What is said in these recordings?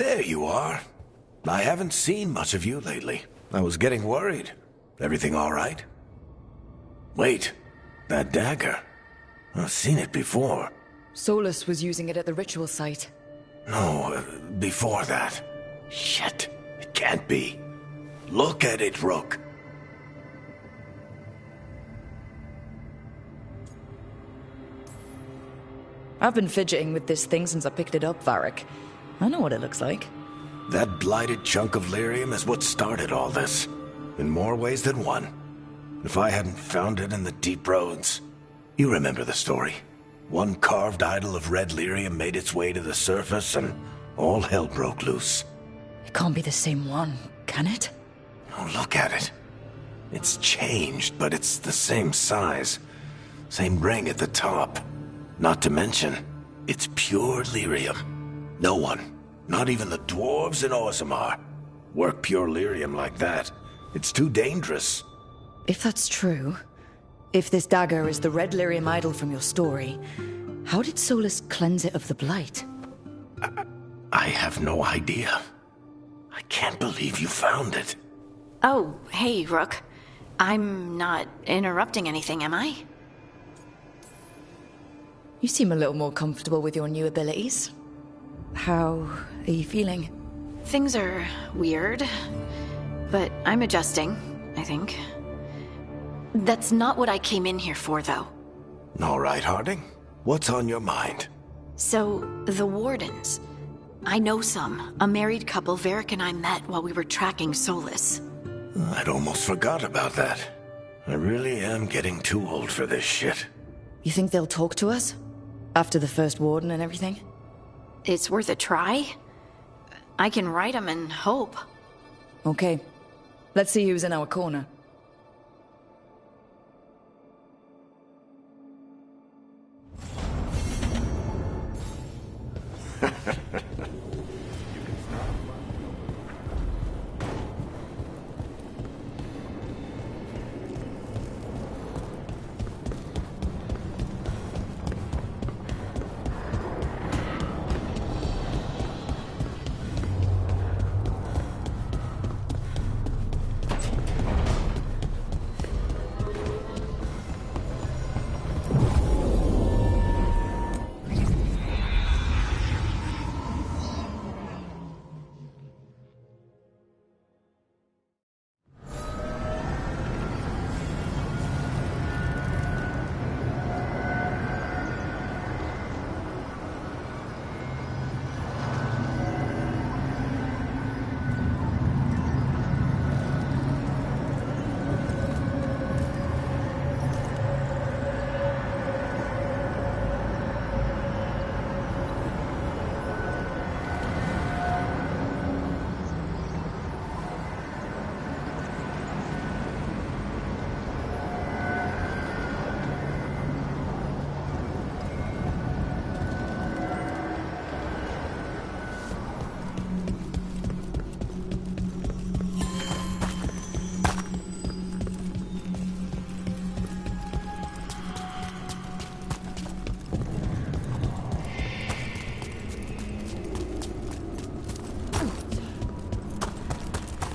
There you are. I haven't seen much of you lately. I was getting worried. Everything all right? Wait, that dagger. I've seen it before. Solus was using it at the ritual site. No, before that. Shit, it can't be. Look at it, Rook. I've been fidgeting with this thing since I picked it up, Varric. I know what it looks like. That blighted chunk of lyrium is what started all this. In more ways than one. If I hadn't found it in the deep roads... You remember the story. One carved idol of red lyrium made its way to the surface and all hell broke loose. It can't be the same one, can it? Oh, look at it. It's changed, but it's the same size. Same ring at the top. Not to mention, it's pure lyrium. No one, not even the dwarves in Orzammar, work pure lyrium like that. It's too dangerous. If that's true, if this dagger is the red lyrium idol from your story, how did Solus cleanse it of the blight? I have no idea. I can't believe you found it. Oh, hey, Rook. I'm not interrupting anything, am I? You seem a little more comfortable with your new abilities. How are you feeling? Things are weird, but I'm adjusting, I think. That's not what I came in here for, though. All right, Harding. What's on your mind? So, the Wardens. I know some. A married couple Varric and I met while we were tracking Solus. I'd almost forgot about that. I really am getting too old for this shit. You think they'll talk to us? After the first Warden and everything? It's worth a try. I can write them and hope. Okay. Let's see who's in our corner.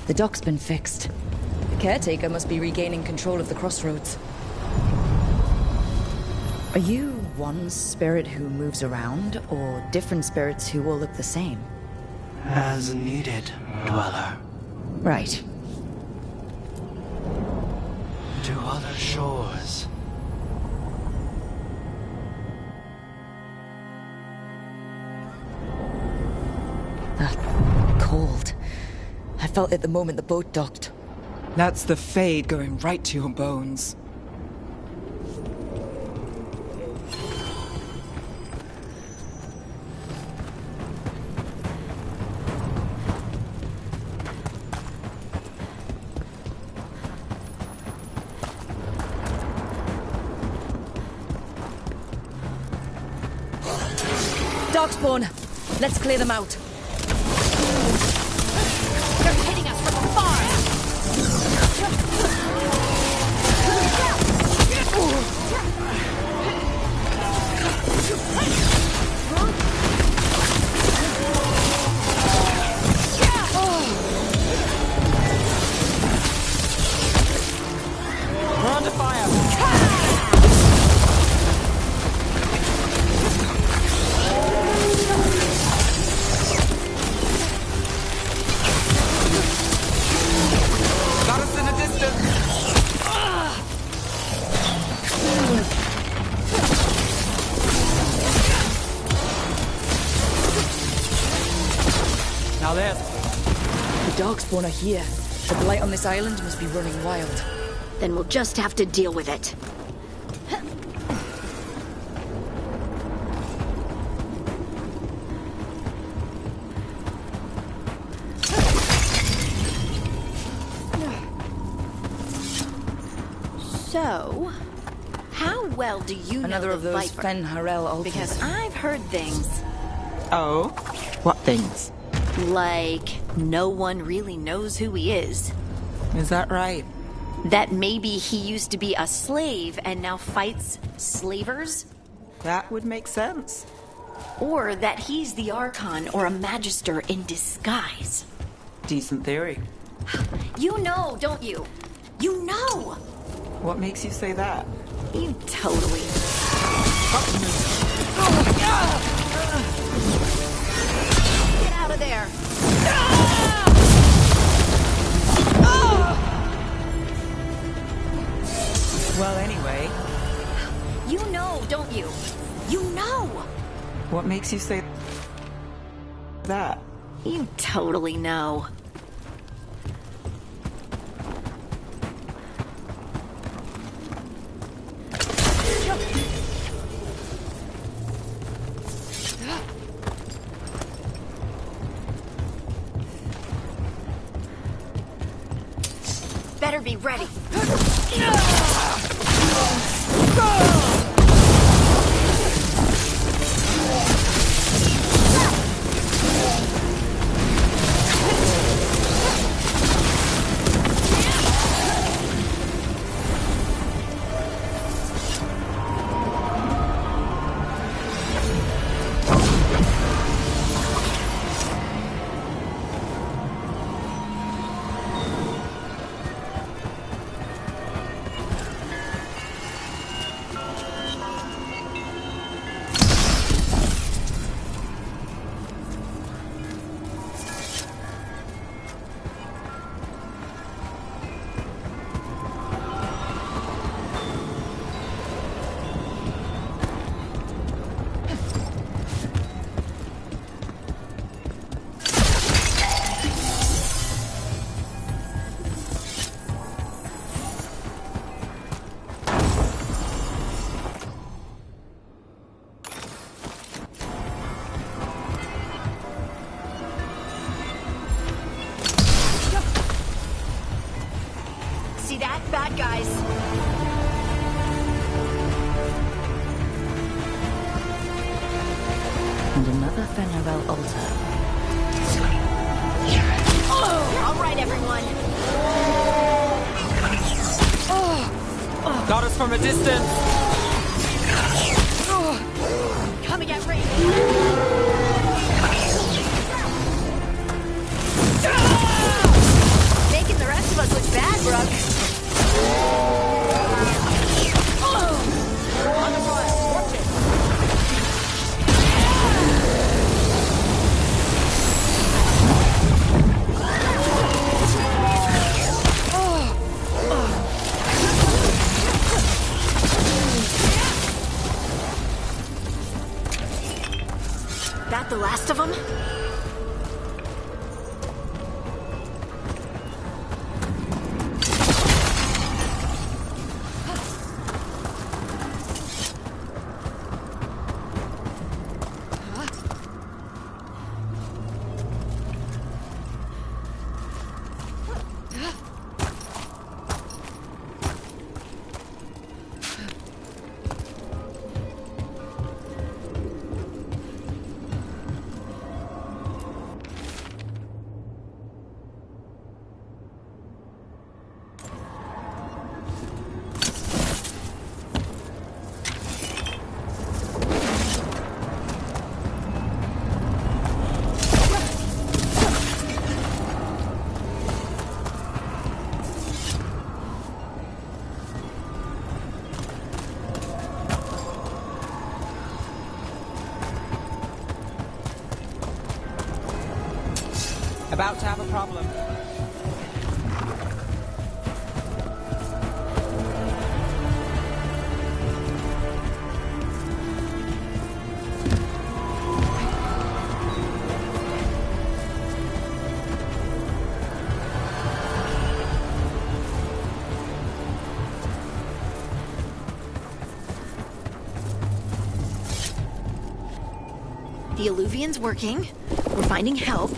The dock's been fixed. The caretaker must be regaining control of the Crossroads. Are you one spirit who moves around, or different spirits who all look the same? As needed, Dweller. Right. To other shores. That cold. I felt it the moment the boat docked. That's the Fade going right to your bones. Darkspawn! Let's clear them out. They're hitting us from afar! Darkspawn are here. The blight on this island must be running wild. Then we'll just have to deal with it. So, how well do you Another know of the those Viper? Fen Harel altars. Because I've heard things Oh? What things? like no one really knows who he is. Is that right? That maybe he used to be a slave and now fights slavers? That would make sense. Or that he's the Archon or a Magister in disguise. Decent theory. You know, don't you? You know! What makes you say that? You totally... Get out of there! Well, anyway, You know, don't you? You know! what makes you say that? You totally know. Better be ready. See that? Bad guys. And another Fen Harel altar. All right, everyone. Got us from a distance! Coming at range. Making the rest of us look bad, Rook. On the run. Watch it. That the last of them? About to have a problem. The Illuvian's working. We're finding help.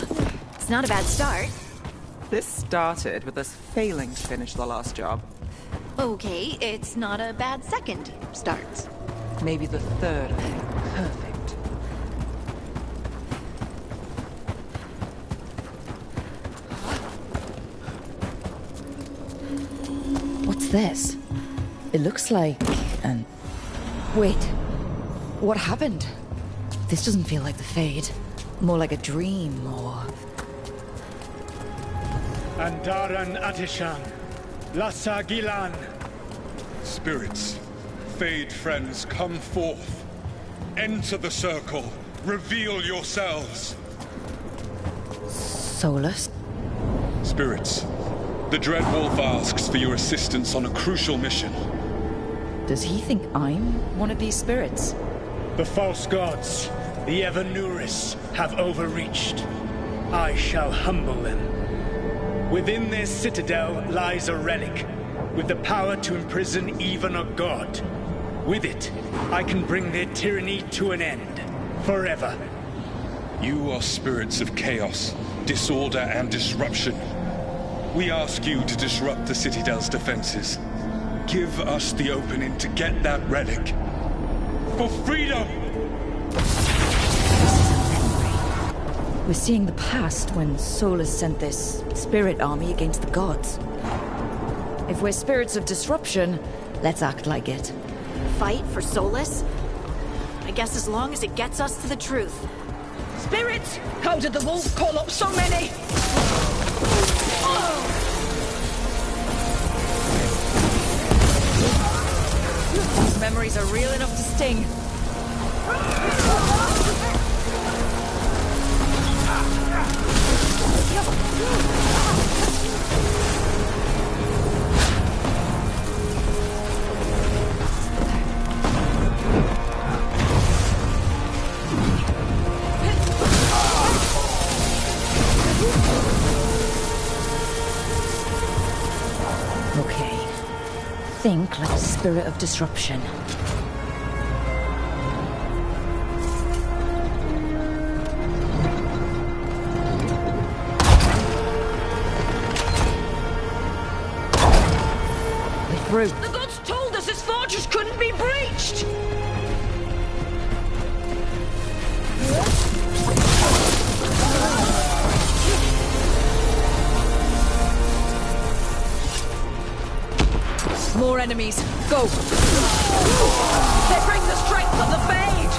It's not a bad start. This started with us failing to finish the last job. Okay, it's not a bad second start. Maybe the third. Perfect. What's this? It looks like an... Wait. What happened? This doesn't feel like the Fade. More like a dream, or... Andaran Atishan, Lassa Gilan. Spirits, Fade friends, come forth. Enter the circle. Reveal yourselves. Solus? Spirits, the Dread Wolf asks for your assistance on a crucial mission. Does he think I'm one of these spirits? The false gods, the Evanuris, have overreached. I shall humble them. Within their citadel lies a relic, with the power to imprison even a god. With it, I can bring their tyranny to an end, forever. You are spirits of chaos, disorder, and disruption. We ask you to disrupt the Citadel's defenses. Give us the opening to get that relic. For freedom! We're seeing the past when Solus sent this spirit army against the gods. If we're spirits of disruption, let's act like it. Fight for Solus? I guess as long as it gets us to the truth. Spirits! How did the wolf call up so many? These memories are real enough to sting. Okay. Think like a spirit of disruption. We're through. The gods told us this fortress couldn't be breached! More enemies. Go! They bring the strength of the Fade!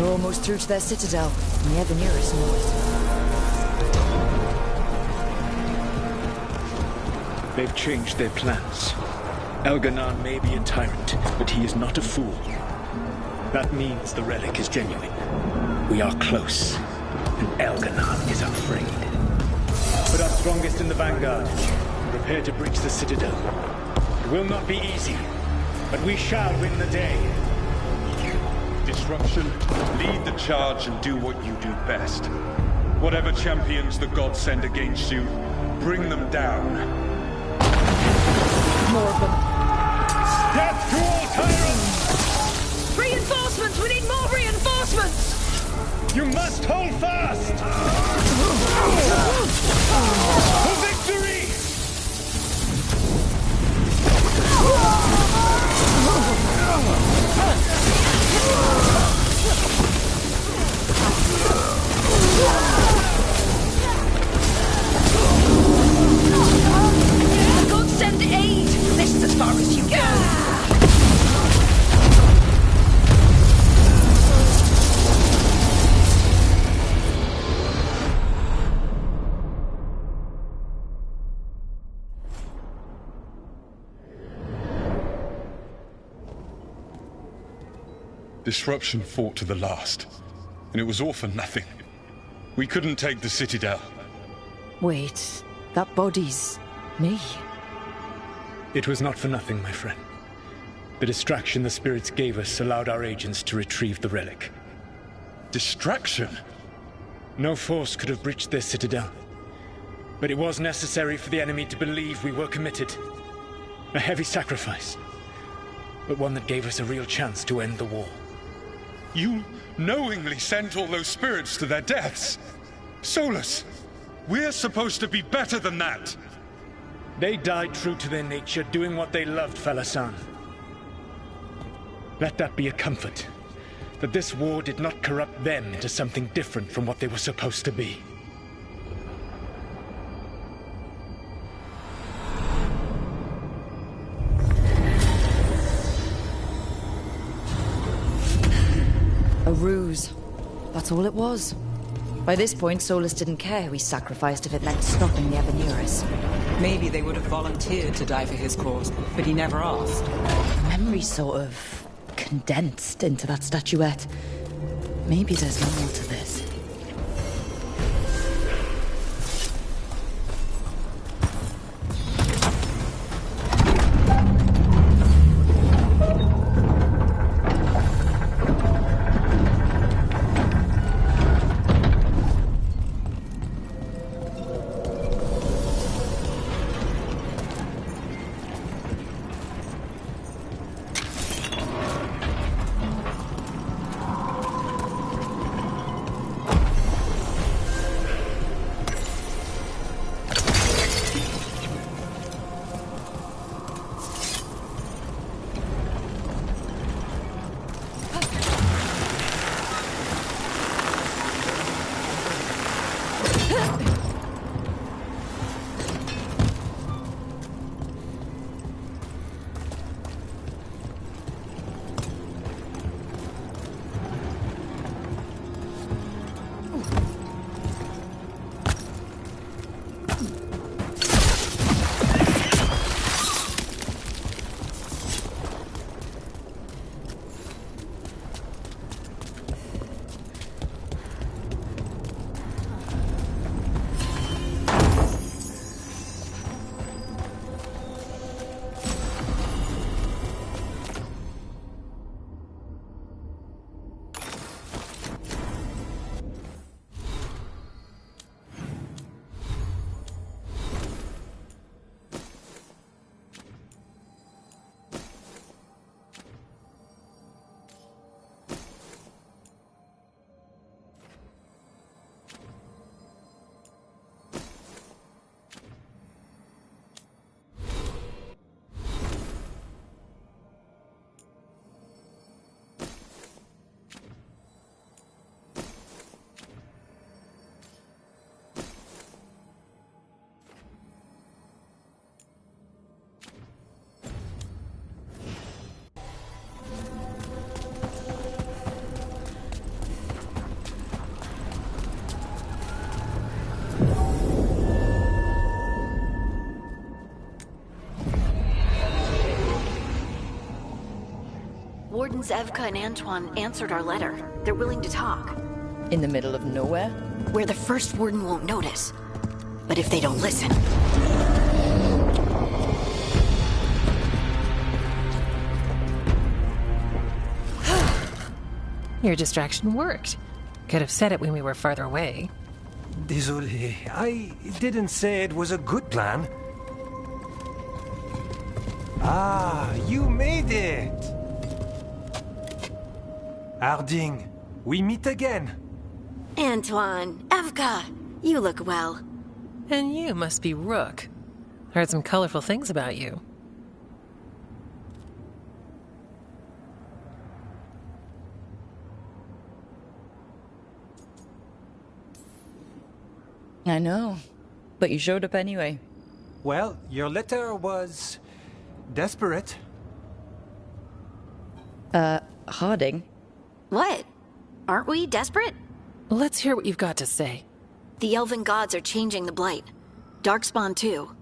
We're almost through to their citadel, and the Evanuris know it. They've changed their plans. Elganon may be a tyrant, but he is not a fool. That means the relic is genuine. We are close, and Elganon is afraid. Put our strongest in the vanguard. Prepare to breach the citadel. It will not be easy, but we shall win the day. Disruption, lead the charge and do what you do best. Whatever champions the gods send against you, bring them down. More of them. Death to all tyrants! Reinforcements! We need more reinforcements! You must hold fast! For victory! The gods send aid! This is as far as you go! Disruption fought to the last, and it was all for nothing. We couldn't take the Citadel. Wait, that body's... me? It was not for nothing, my friend. The distraction the spirits gave us allowed our agents to retrieve the relic. Distraction? No force could have breached their citadel. But it was necessary for the enemy to believe we were committed. A heavy sacrifice, but one that gave us a real chance to end the war. You knowingly sent all those spirits to their deaths. Solus, we're supposed to be better than that. They died true to their nature, doing what they loved, Falasan. Let that be a comfort, that this war did not corrupt them into something different from what they were supposed to be. A ruse. That's all it was. By this point, Solus didn't care who he sacrificed if it meant stopping the Venatori. Maybe they would have volunteered to die for his cause, but he never asked. Memory sort of condensed into that statuette. Maybe there's more to this. Wardens Evka and Antoine answered our letter. They're willing to talk. In the middle of nowhere? Where the first warden won't notice. But if they don't listen... Your distraction worked. Could have said it when we were farther away. Désolé, I didn't say it was a good plan. Ah, you made it! Harding, we meet again. Antoine, Evka, you look well. And you must be Rook. Heard some colorful things about you. I know, but you showed up anyway. Well, your letter was... desperate. Harding? What? Aren't we desperate? Let's hear what you've got to say. The elven gods are changing the blight. Darkspawn too.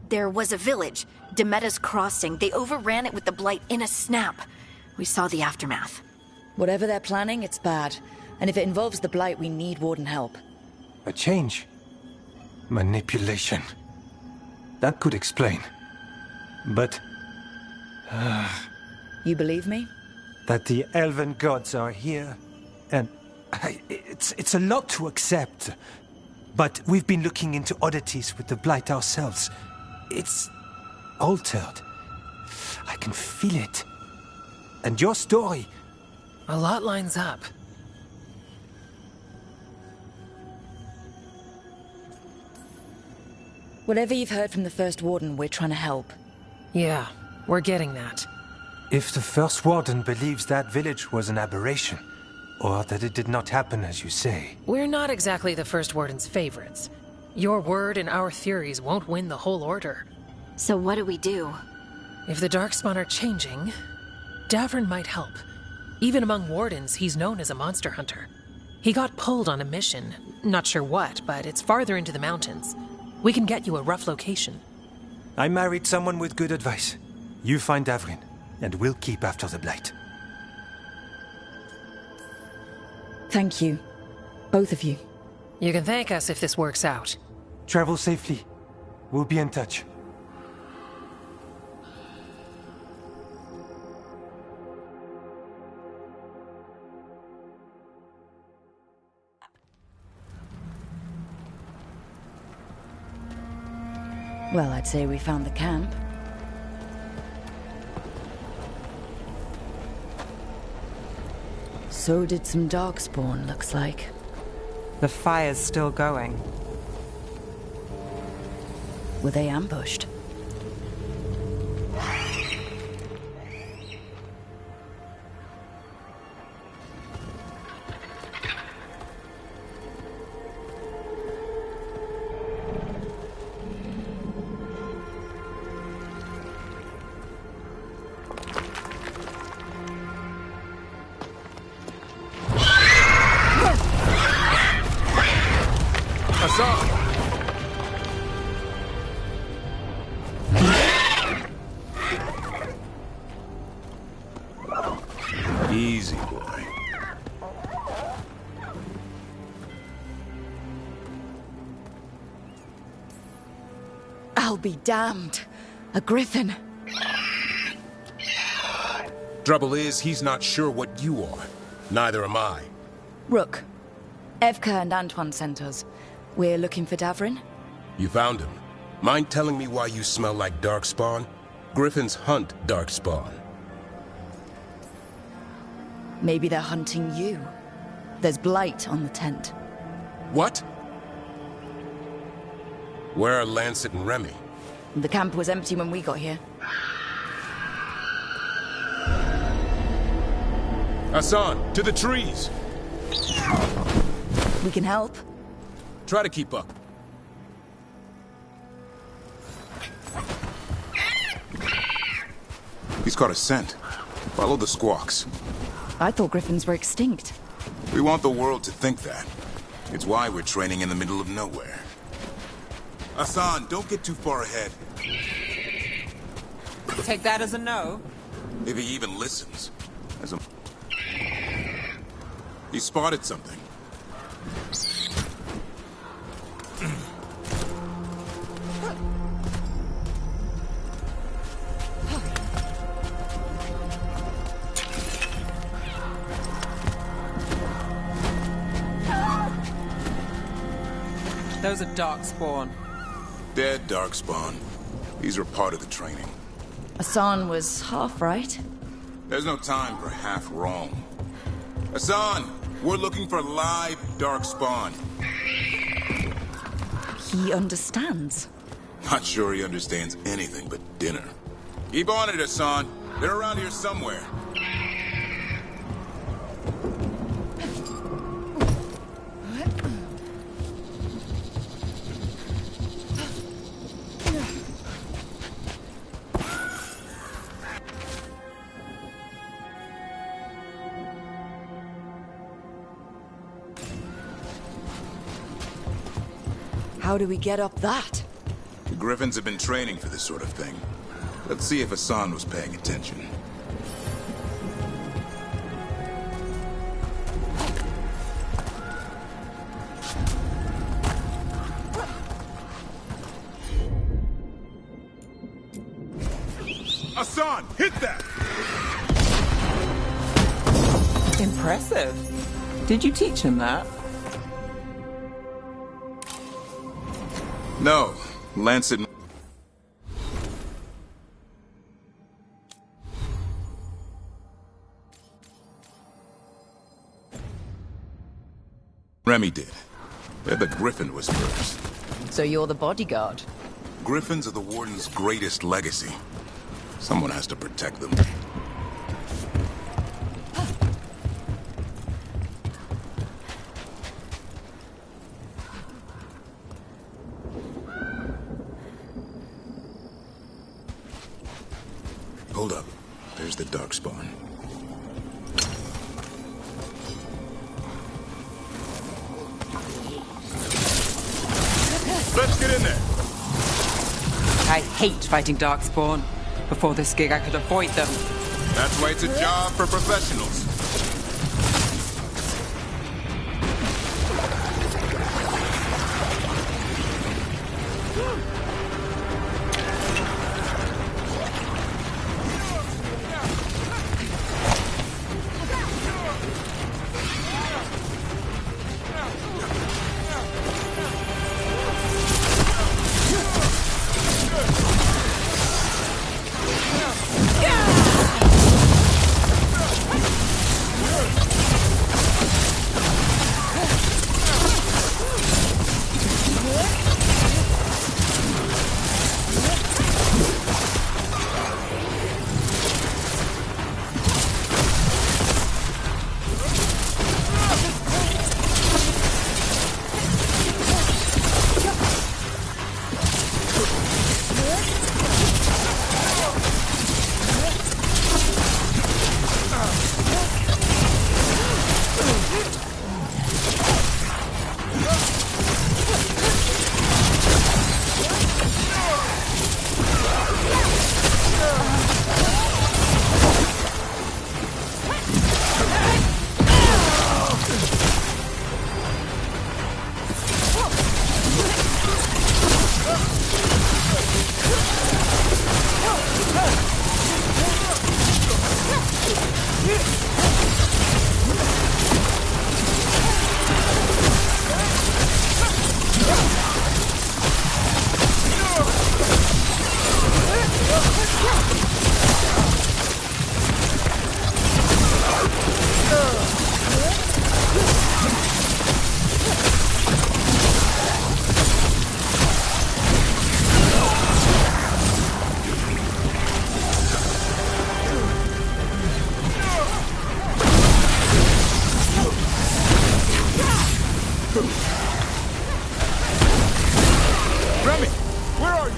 There was a village, Demeta's Crossing. They overran it with the blight in a snap. We saw the aftermath. Whatever they're planning, it's bad. And if it involves the blight, we need Warden help. A change. Manipulation. That could explain. But... You believe me? that the elven gods are here, and it's a lot to accept. but we've been looking into oddities with the blight ourselves. It's altered. I can feel it. And your story... A lot lines up. Whatever you've heard from the first Warden, we're trying to help. Yeah, we're getting that. If the first Warden believes that village was an aberration, or that it did not happen as you say... We're not exactly the first Warden's favorites. Your word and our theories won't win the whole order. So what do we do? If the Darkspawn are changing, Davrin might help. Even among Wardens, he's known as a monster hunter. He got pulled on a mission. Not sure what, but it's farther into the mountains. We can get you a rough location. I married someone with good advice. You find Davrin, and we'll keep after the blight. Thank you. Both of you. You can thank us if this works out. Travel safely. We'll be in touch. Well, I'd say we found the camp. So did some Darkspawn, looks like. The fire's still going. Were they ambushed? Easy, boy. I'll be damned. A griffin. Trouble is, he's not sure what you are. Neither am I. Rook. Evka and Antoine sent us. We're looking for Davrin. You found him. Mind telling me why you smell like Darkspawn? Griffins hunt Darkspawn. Maybe they're hunting you. There's blight on the tent. What? Where are Lancet and Remy? The camp was empty when we got here. Hassan, to the trees! We can help. Try to keep up. He's caught a scent. Follow the squawks. I thought griffins were extinct. We want the world to think that. It's why we're training in the middle of nowhere. Hassan, don't get too far ahead. Take that as a no. If he even listens. He spotted something. Those are Darkspawn. Dead Darkspawn. These are part of the training. Hassan was half right. There's no time for half wrong. Hassan, we're looking for live Darkspawn. He understands. Not sure he understands anything but dinner. Keep on it, Hassan. They're around here somewhere. How do we get up that? The Griffins have been training for this sort of thing. Let's see if Hassan was paying attention. Hassan, hit that! Impressive. Did you teach him that? No, Lancet... Remy did. They're the Griffin Whisperers. So you're the bodyguard? Griffins are the Warden's greatest legacy. Someone has to protect them. Hold up. There's the Darkspawn. Let's get in there. I hate fighting Darkspawn. Before this gig, I could avoid them. That's why it's a job for professionals. Remy, where are you?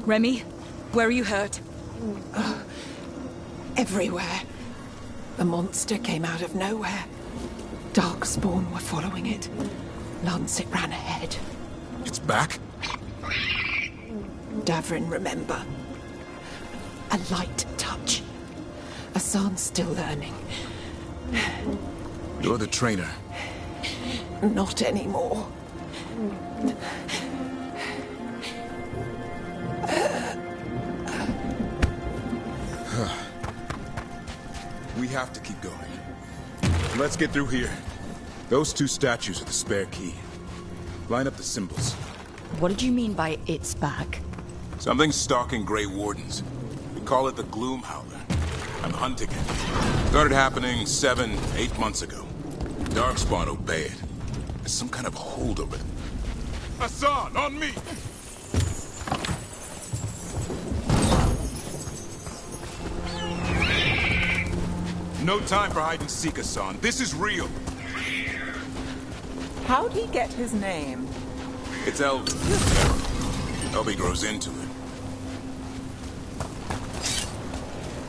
Remy, where are you hurt? Everywhere. The monster came out of nowhere. Darkspawn were following it. Lancet ran ahead. It's back? Davrin, remember. A light touch. Asan's still learning. You're the trainer. Not anymore. We have to keep going. Let's get through here. Those two statues are the spare key. Line up the symbols. What did you mean by it's back? Something's stalking Grey Wardens. We call it the Gloom Howler. I'm hunting it. Started happening 7, 8 months ago. Darkspawn obey it. There's some kind of hold over it. Asan, on me! No time for hide and seek, Asan. This is real. How'd he get his name? It's Elby. Elby grows into it.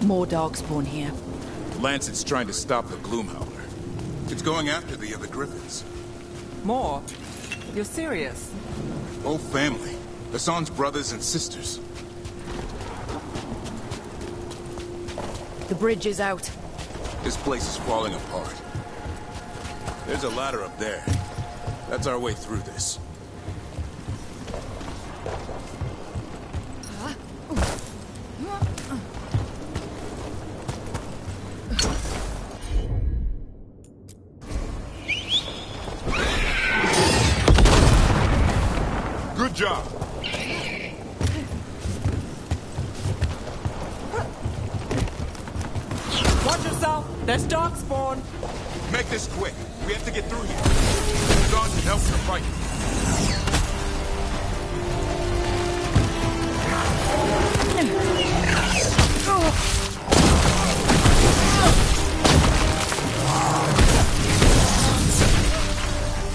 More Darkspawn here. Lancet's trying to stop the Gloom Howler. It's going after the other Griffins. More? You're serious? Whole family. Asan's brothers and sisters. The bridge is out. This place is falling apart. There's a ladder up there. That's our way through this. job. Watch yourself! There's darkspawn! Make this quick. We have to get through here. Dawn can help in the fight.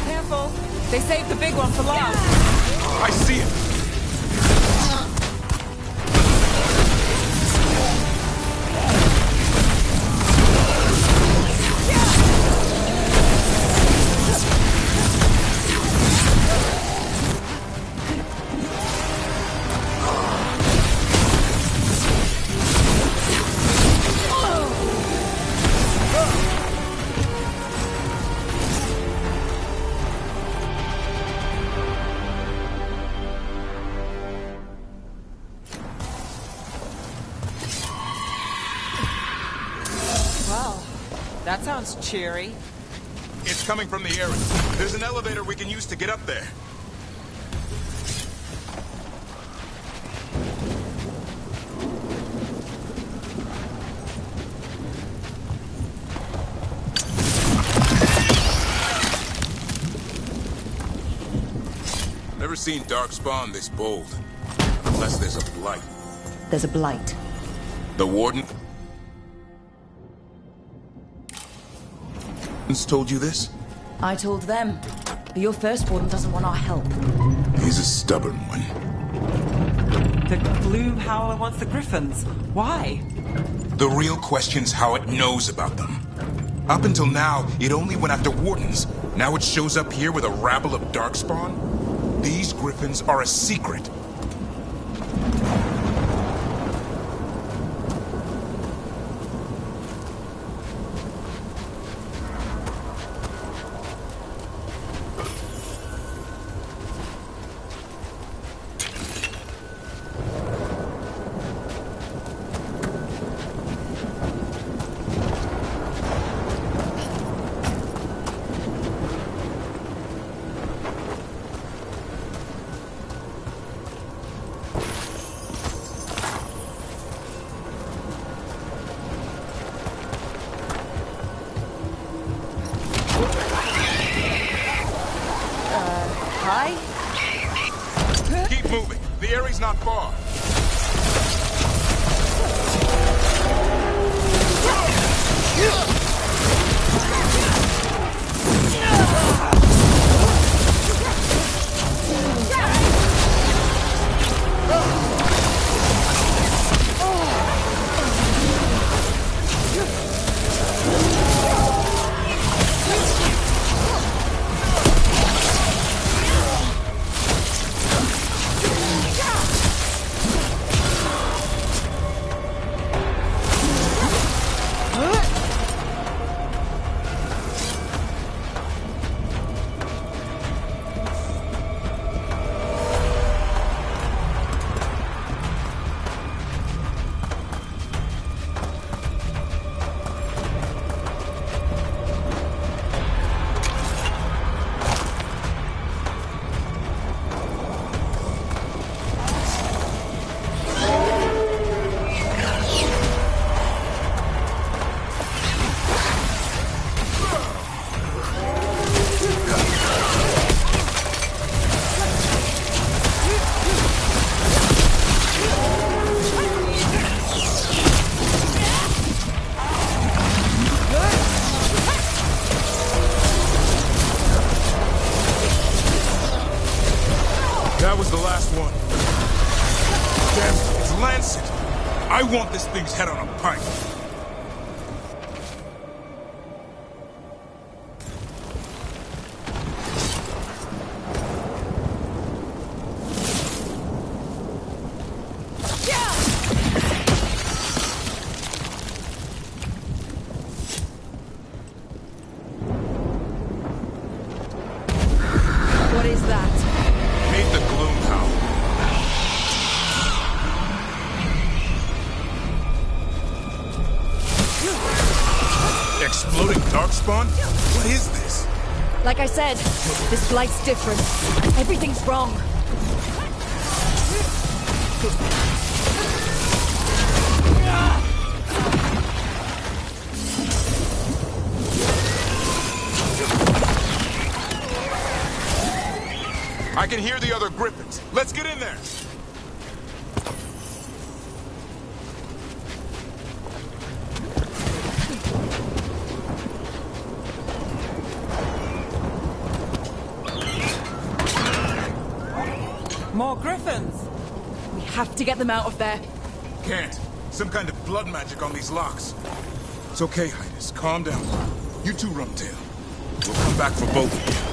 Careful! They saved the big one for last! I see it! That sounds cheery. It's coming from the area. There's an elevator we can use to get up there. Never seen Darkspawn this bold. Unless there's a blight. There's a blight. The Warden told you this? I told them. But your first Warden doesn't want our help. He's a stubborn one. The Gloom Howler wants the Griffins. Why? The real question's how it knows about them. Up until now, it only went after Wardens. Now it shows up here with a rabble of Darkspawn? These Griffins are a secret. Keep moving. The area's not far. That was the last one. Damn it, it's Lancet. I want this thing's head on a pike. What is that? Meet the Gloom Howler. Exploding Darkspawn? What is this? Like I said, this blight's different. Everything's wrong. can hear the other griffins. Let's get in there. More griffins! We have to get them out of there. Can't. Some kind of blood magic on these locks. It's okay, Highness. Calm down. You two, Rumtail. We'll come back for both of you.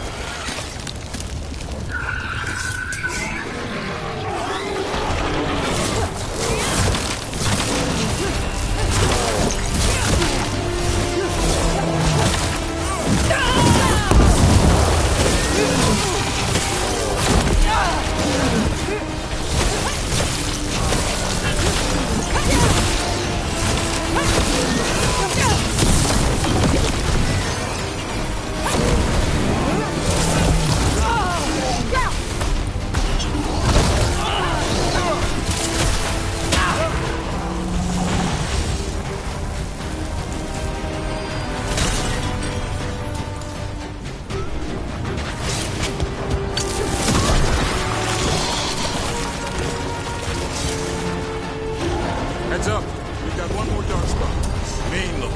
Heads up. We've got one more dark spot. Main level.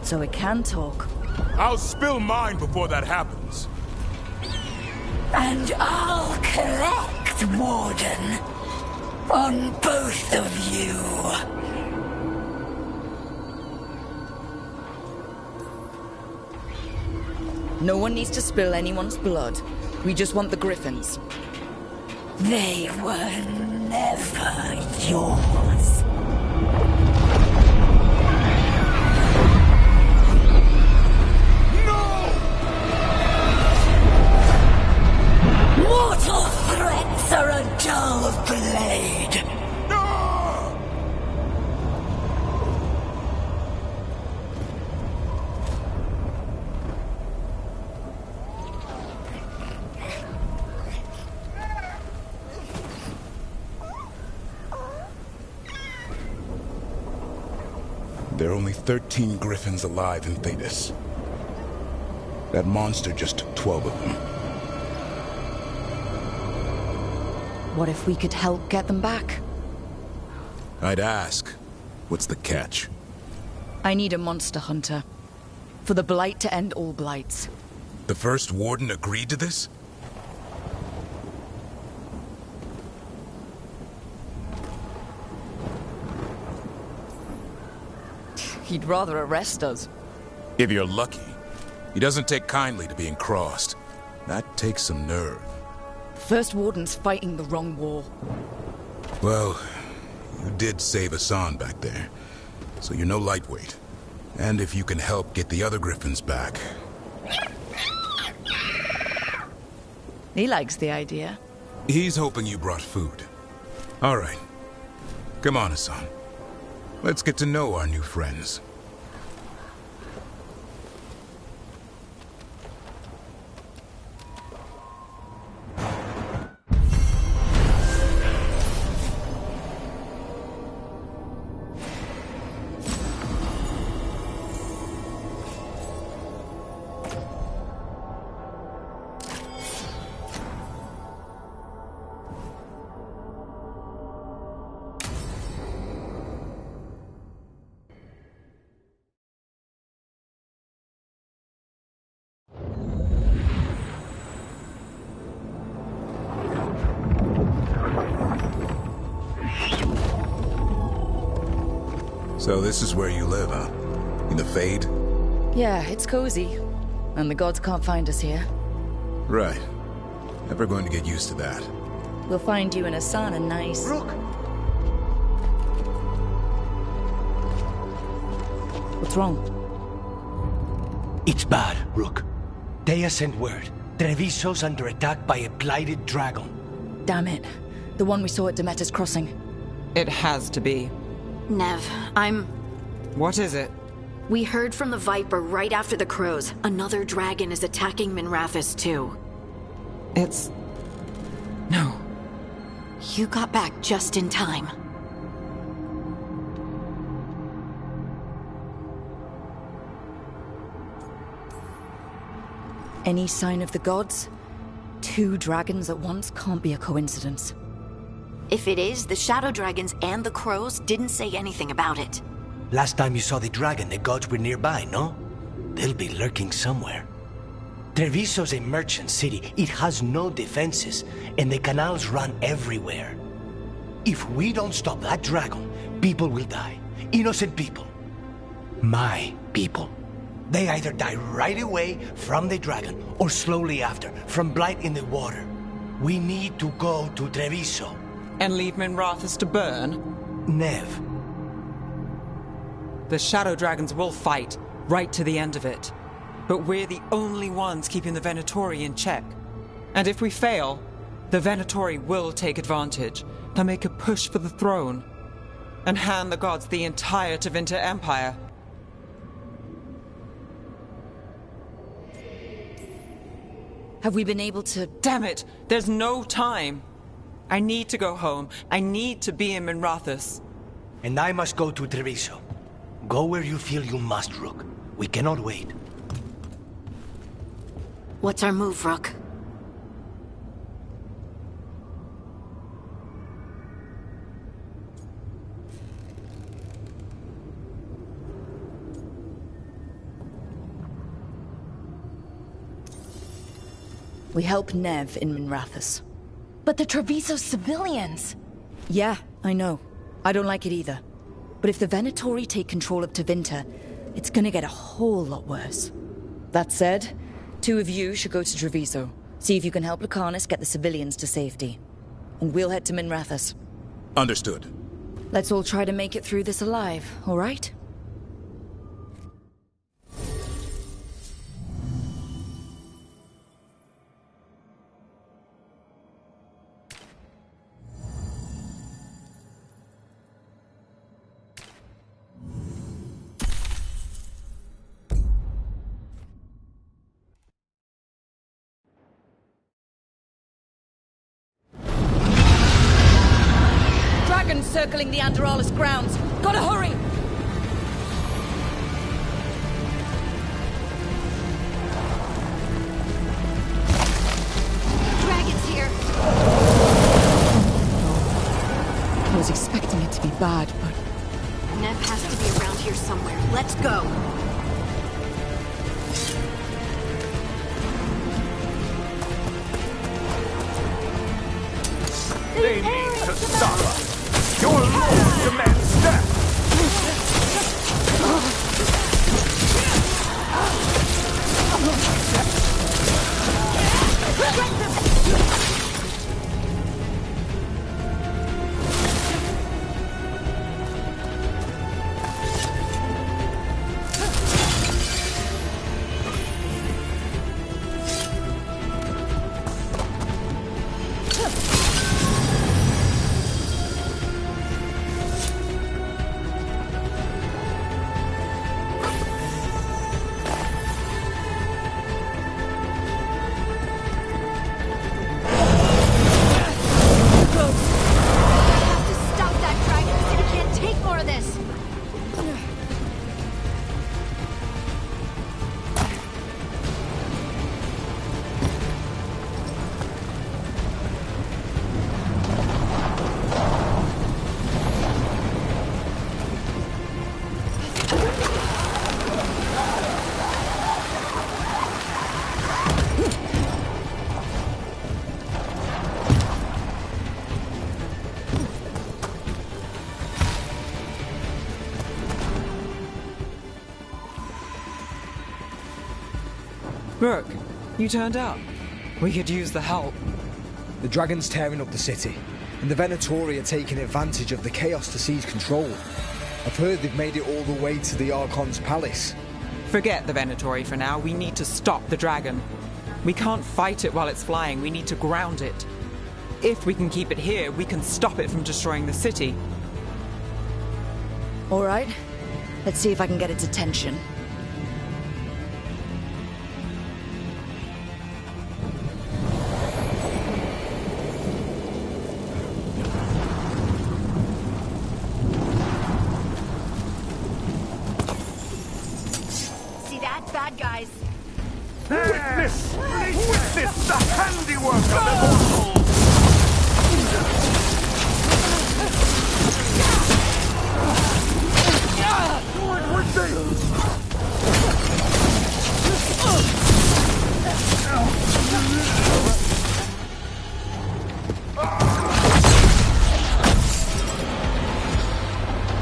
So it can talk. I'll spill mine before that happens. And I'll collect, Warden. On both of you. No one needs to spill anyone's blood. We just want the griffins. They were never yours. Mortal threats are a dull blade. There are only 13 griffins alive in Thetis. That monster just took 12 of them. What if we could help get them back? I'd ask. What's the catch? I need a monster hunter. For the blight to end all blights. The first Warden agreed to this? He'd rather arrest us. If you're lucky. He doesn't take kindly to being crossed. That takes some nerve. First Warden's fighting the wrong war. Well, you did save Hassan back there, so you're no lightweight. And if you can help get the other griffins back... He likes the idea. He's hoping you brought food. All right. Come on, Hassan. Let's get to know our new friends. So this is where you live, huh? In the Fade? Yeah, it's cozy. And the gods can't find us here. Right. Never going to get used to that. We'll find you in a sauna nice. Rook! What's wrong? It's bad, Rook. Dea sent word. Treviso's under attack by a blighted dragon. Damn it. The one we saw at Demeter's Crossing. It has to be. Nev, What is it? We heard from the Viper right after the crows. Another dragon is attacking Minrathous too. It's... No. You got back just in time. Any sign of the gods? 2 dragons at once can't be a coincidence. If it is, the Shadow Dragons and the crows didn't say anything about it. Last time you saw the dragon, the gods were nearby, no? They'll be lurking somewhere. Treviso's a merchant city. It has no defenses, and the canals run everywhere. If we don't stop that dragon, people will die. Innocent people. My people. They either die right away from the dragon, or slowly after, from blight in the water. We need to go to Treviso. And leave Minrathous to burn? Nev. The Shadow Dragons will fight, right to the end of it. But we're the only ones keeping the Venatori in check. And if we fail, the Venatori will take advantage. They'll make a push for the throne. And hand the gods the entire Tevinter Empire. Have we been able to... Damn it! There's no time! I need to go home. I need to be in Minrathous. And I must go to Treviso. Go where you feel you must, Rook. We cannot wait. What's our move, Rook? We help Nev in Minrathous. But the Treviso civilians! Yeah, I know. I don't like it either. But if the Venatori take control of Tevinter, it's gonna get a whole lot worse. That said, 2 of you should go to Treviso. See if you can help Lucanus get the civilians to safety. And we'll head to Minrathous. Understood. Let's all try to make it through this alive, all right? Circling the Anderalis grounds. Gotta hurry! Dragons here! I was expecting it to be bad, but... Nev has to be around here somewhere. Let's go! They need to stop us! Your lord demands death! Rook, you turned up. We could use the help. The dragon's tearing up the city, and the Venatori are taking advantage of the chaos to seize control. I've heard they've made it all the way to the Archon's palace. Forget the Venatori for now. We need to stop the dragon. We can't fight it while it's flying. We need to ground it. If we can keep it here, we can stop it from destroying the city. All right. Let's see if I can get its attention. Bad guys. Witness! Witness the handiwork of immortals! What would they?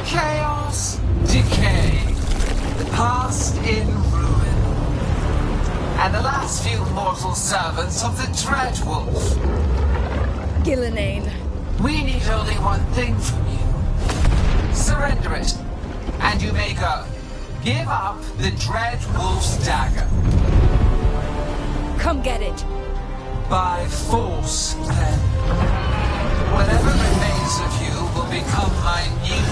Chaos, decay, the past in ruin, and the last few mortal servants of the Dreadwolf. Gillenane. We need only one thing from you. Surrender it, and you may go. Give up the Dreadwolf's dagger. Come get it. By force, then. Whatever remains of you will become my new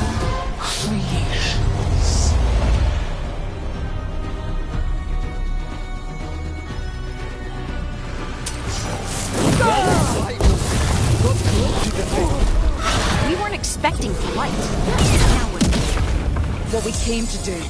creations. We weren't expecting blight. Now what we came to do.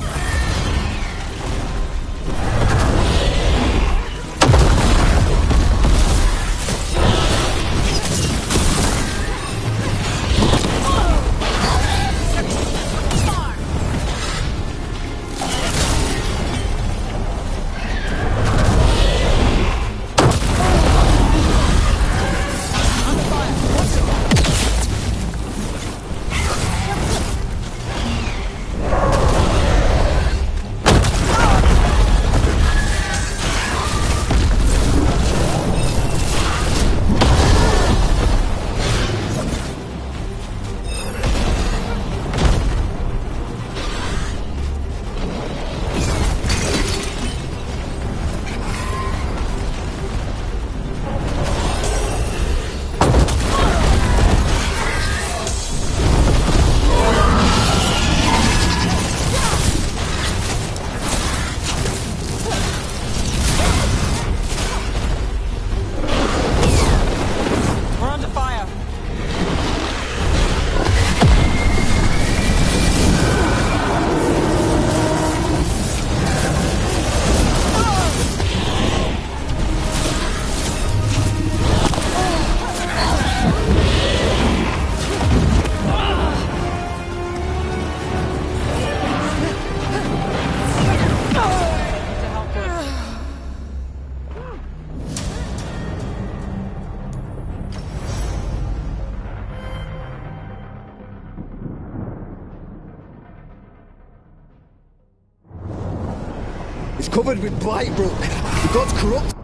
It's covered with blight, Rook. The gods corrupt.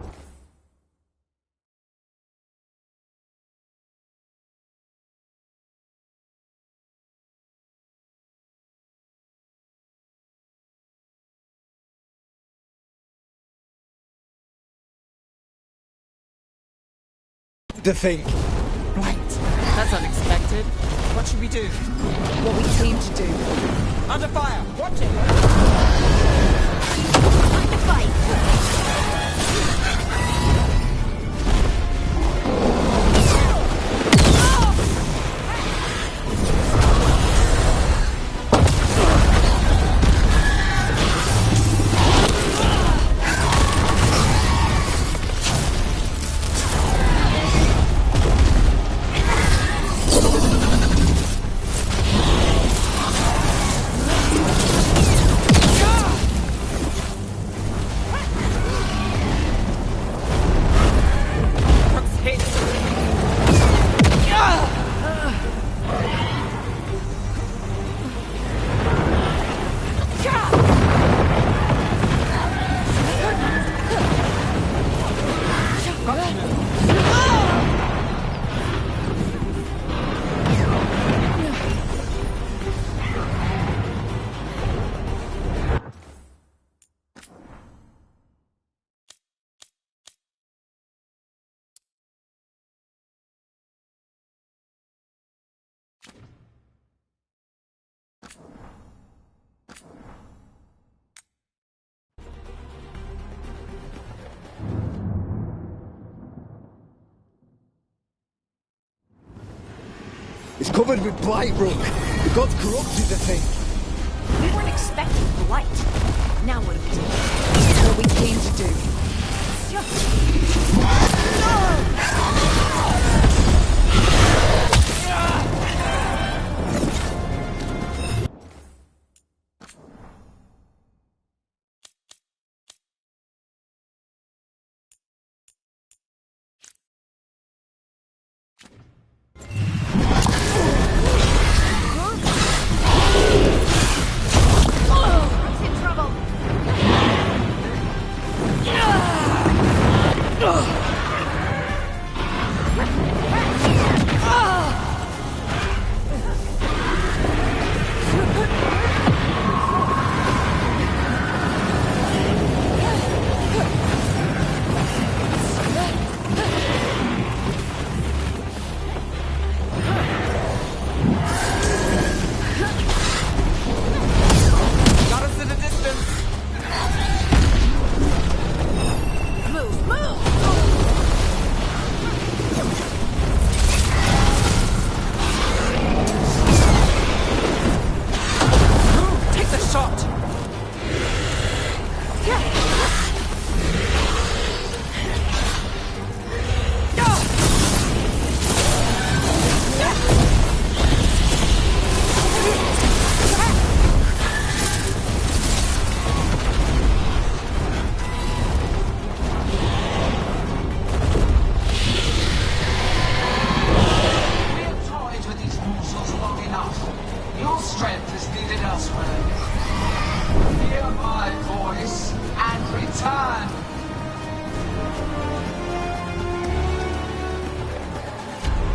The thing. Blight. That's unexpected. What should we do? What we came to do. Under fire! Watch it! Time to fight! It's covered with blight, Rook. The gods corrupted the thing. We weren't expecting blight. Now what do we do? What we came to do.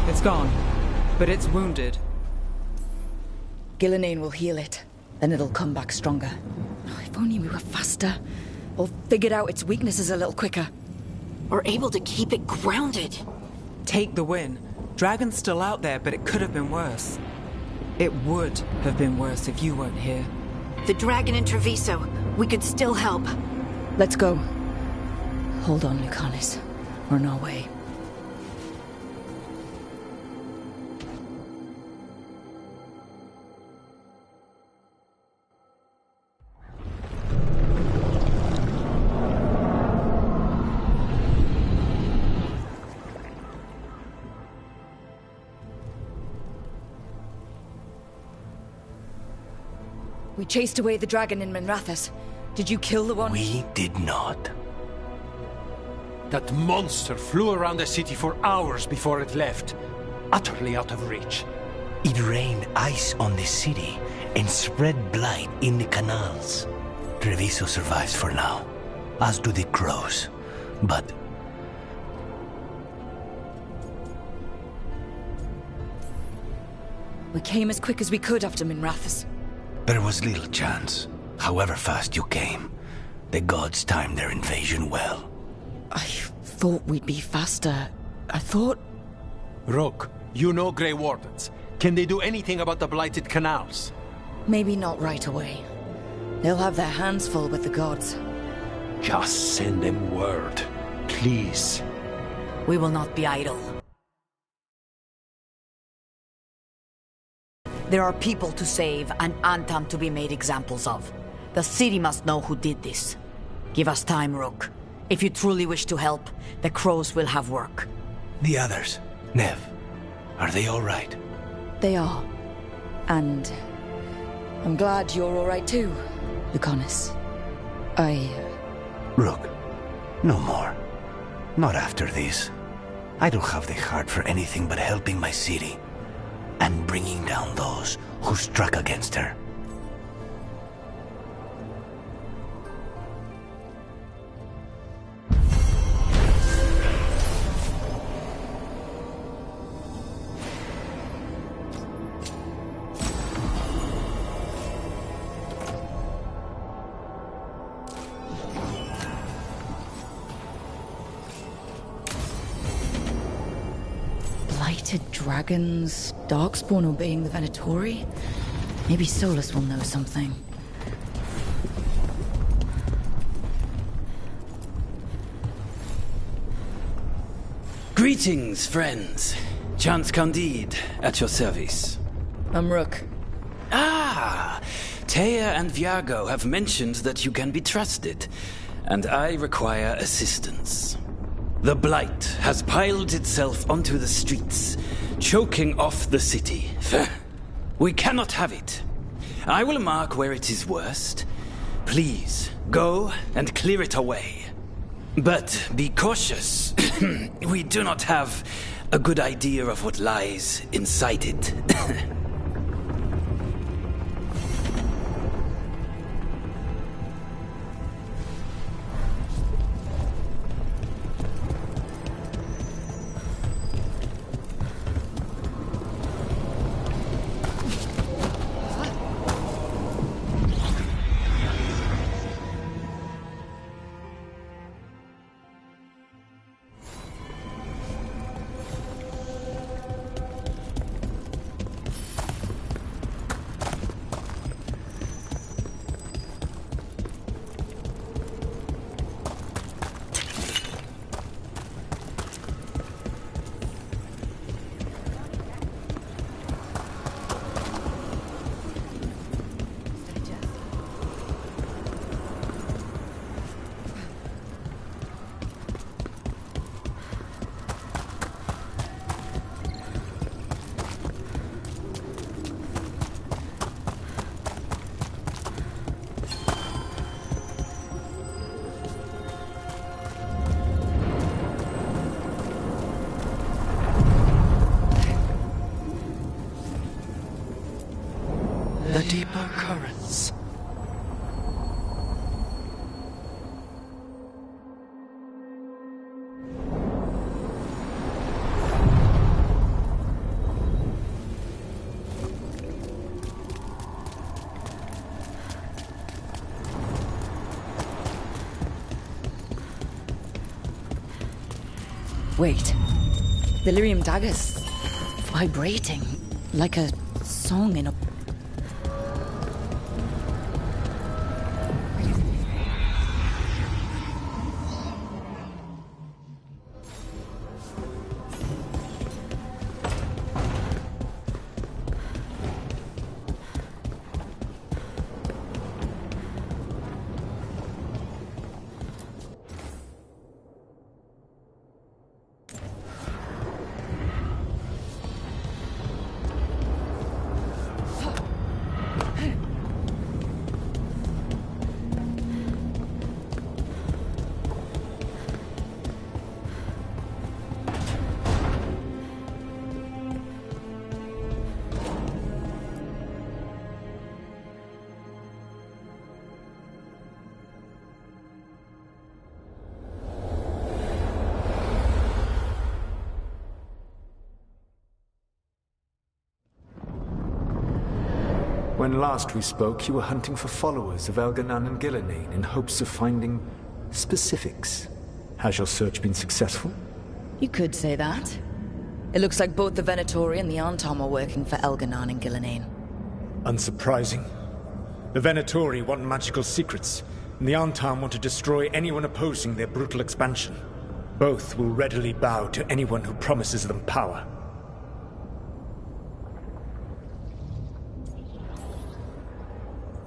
It's gone, but it's wounded. Gillenane will heal it. Then it'll come back stronger. Oh, if only we were faster. Or figured out its weaknesses a little quicker. Or able to keep it grounded. Take the win. Dragon's still out there, but it could have been worse. It would have been worse if you weren't here. The dragon in Treviso. We could still help. Let's go. Hold on, Lucanis. We're on our way. We chased away the dragon in Minrathous. Did you kill the one? We did not. That monster flew around the city for hours before it left, utterly out of reach. It rained ice on the city and spread blight in the canals. Treviso survives for now, as do the crows. But we came as quick as we could after Minrathous. there was little chance. However fast you came, the gods timed their invasion well. I thought we'd be faster. I thought... Rook, you know Grey Wardens. Can they do anything about the blighted canals? Maybe not right away. They'll have their hands full with the gods. Just send them word, please. We will not be idle. There are people to save and Antam to be made examples of. The city must know who did this. Give us time, Rook. If you truly wish to help, the crows will have work. The others, Nev, are they all right? They are. And... I'm glad you're all right too, Lucanis. Rook, no more. Not after this. I don't have the heart for anything but helping my city. And bringing down those who struck against her. Blighted dragons, Darkspawn obeying the Venatori? Maybe Solus will know something. Greetings, friends. Chance Candide, at your service. I'm Rook. Ah! Taya and Viago have mentioned that you can be trusted, and I require assistance. The Blight has piled itself onto the streets, choking off the city. We cannot have it. I will mark where it is worst. Please, go and clear it away. But be cautious. We do not have a good idea of what lies inside it. The deeper currents. Wait. The lyrium dagger's vibrating like a song in a... When last we spoke, you were hunting for followers of Elganan and Gillenane in hopes of finding specifics. Has your search been successful? You could say that. It looks like both the Venatori and the Antom are working for Elganan and Gillenane. Unsurprising. The Venatori want magical secrets, and the Antom want to destroy anyone opposing their brutal expansion. Both will readily bow to anyone who promises them power.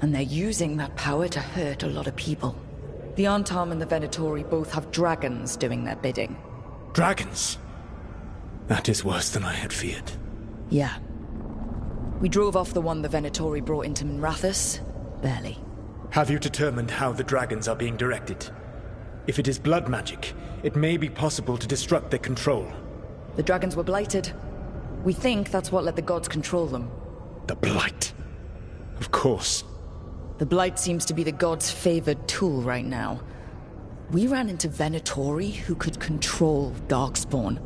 And they're using that power to hurt a lot of people. The Antom and the Venatori both have dragons doing their bidding. Dragons? That is worse than I had feared. Yeah. We drove off the one the Venatori brought into Minrathous. Barely. Have you determined how the dragons are being directed? If it is blood magic, it may be possible to disrupt their control. The dragons were blighted. We think that's what let the gods control them. The Blight. Of course. The Blight seems to be the gods' favored tool right now. We ran into Venatori who could control Darkspawn.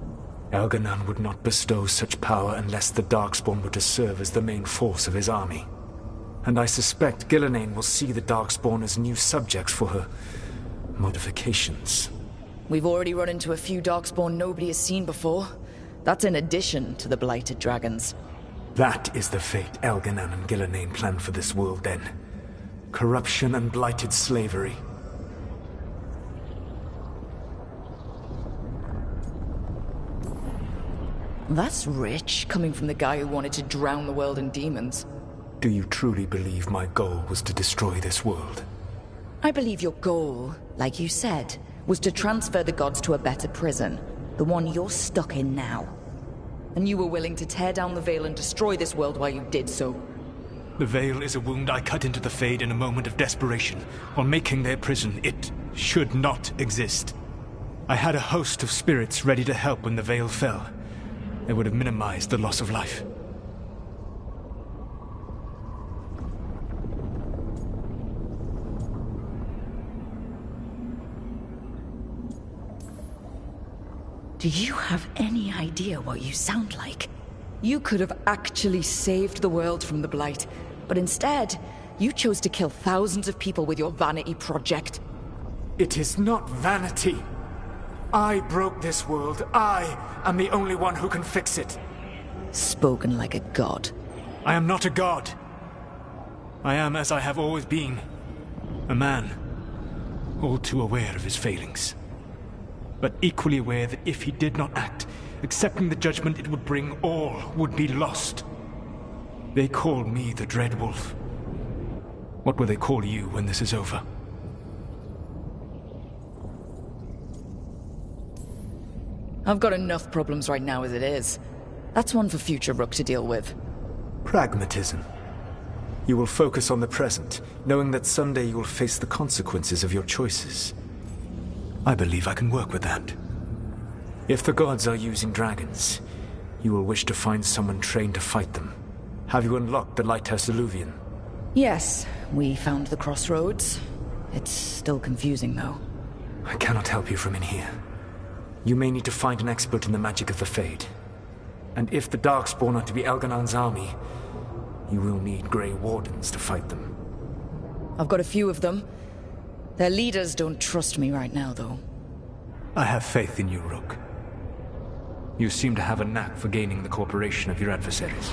Elganan would not bestow such power unless the Darkspawn were to serve as the main force of his army. And I suspect Gillenane will see the Darkspawn as new subjects for her modifications. We've already run into a few Darkspawn nobody has seen before. That's in addition to the blighted dragons. That is the fate Elganan and Gillenane planned for this world then. Corruption and blighted slavery. That's rich, coming from the guy who wanted to drown the world in demons. Do you truly believe my goal was to destroy this world? I believe your goal, like you said, was to transfer the gods to a better prison. The one you're stuck in now. And you were willing to tear down the Veil and destroy this world while you did so. The Veil is a wound I cut into the Fade in a moment of desperation, while making their prison. It should not exist. I had a host of spirits ready to help when the Veil fell. They would have minimized the loss of life. Do you have any idea what you sound like? You could have actually saved the world from the Blight, but instead, you chose to kill thousands of people with your vanity project. It is not vanity. I broke this world. I am the only one who can fix it. Spoken like a god. I am not a god. I am as I have always been. A man. All too aware of his failings. But equally aware that if he did not act, accepting the judgment it would bring, all would be lost. They call me the Dread Wolf. What will they call you when this is over? I've got enough problems right now as it is. That's one for future Rook to deal with. Pragmatism. You will focus on the present, knowing that someday you will face the consequences of your choices. I believe I can work with that. If the gods are using dragons, you will wish to find someone trained to fight them. Have you unlocked the Lighthouse Illuvian? Yes, we found the Crossroads. It's still confusing, though. I cannot help you from in here. You may need to find an expert in the magic of the Fade. And if the Darkspawn are to be Elganon's army, you will need Grey Wardens to fight them. I've got a few of them. Their leaders don't trust me right now, though. I have faith in you, Rook. You seem to have a knack for gaining the cooperation of your adversaries.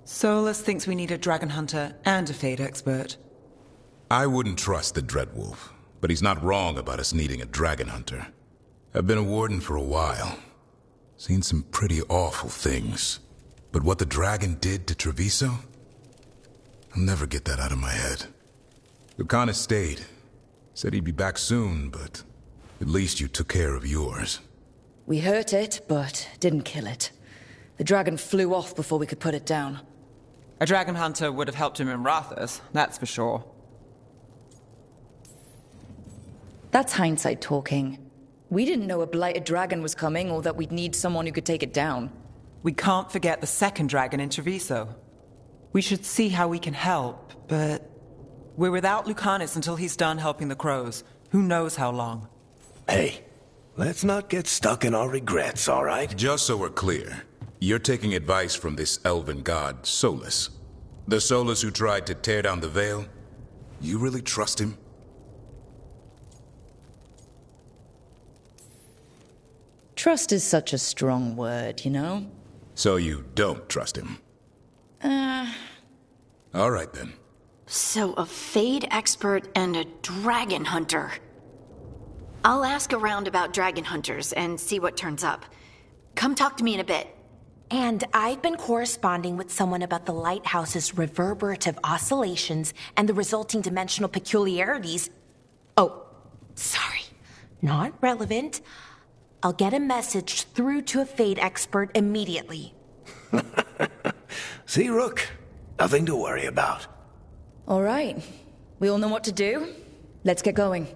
Solus thinks we need a dragon hunter and a Fade expert. I wouldn't trust the Dreadwolf, but he's not wrong about us needing a dragon hunter. I've been a warden for a while. Seen some pretty awful things. But what the dragon did to Treviso? I'll never get that out of my head. Lucana stayed. Said he'd be back soon, but at least you took care of yours. We hurt it, but didn't kill it. The dragon flew off before we could put it down. A dragon hunter would have helped him in Rathas, that's for sure. That's hindsight talking. We didn't know a blighted dragon was coming, or that we'd need someone who could take it down. We can't forget the second dragon in Treviso. We should see how we can help, but we're without Lucanus until he's done helping the crows. Who knows how long? Hey, let's not get stuck in our regrets, all right? Just so we're clear, you're taking advice from this elven god, Solus. The Solus who tried to tear down the Veil? You really trust him? Trust is such a strong word, you know? So you don't trust him? All right, then. So a Fade expert and a dragon hunter. I'll ask around about dragon hunters and see what turns up. Come talk to me in a bit. And I've been corresponding with someone about the lighthouse's reverberative oscillations and the resulting dimensional peculiarities. Oh, sorry. Not relevant. I'll get a message through to a Fade expert immediately. See, Rook? Nothing to worry about. All right. We all know what to do. Let's get going.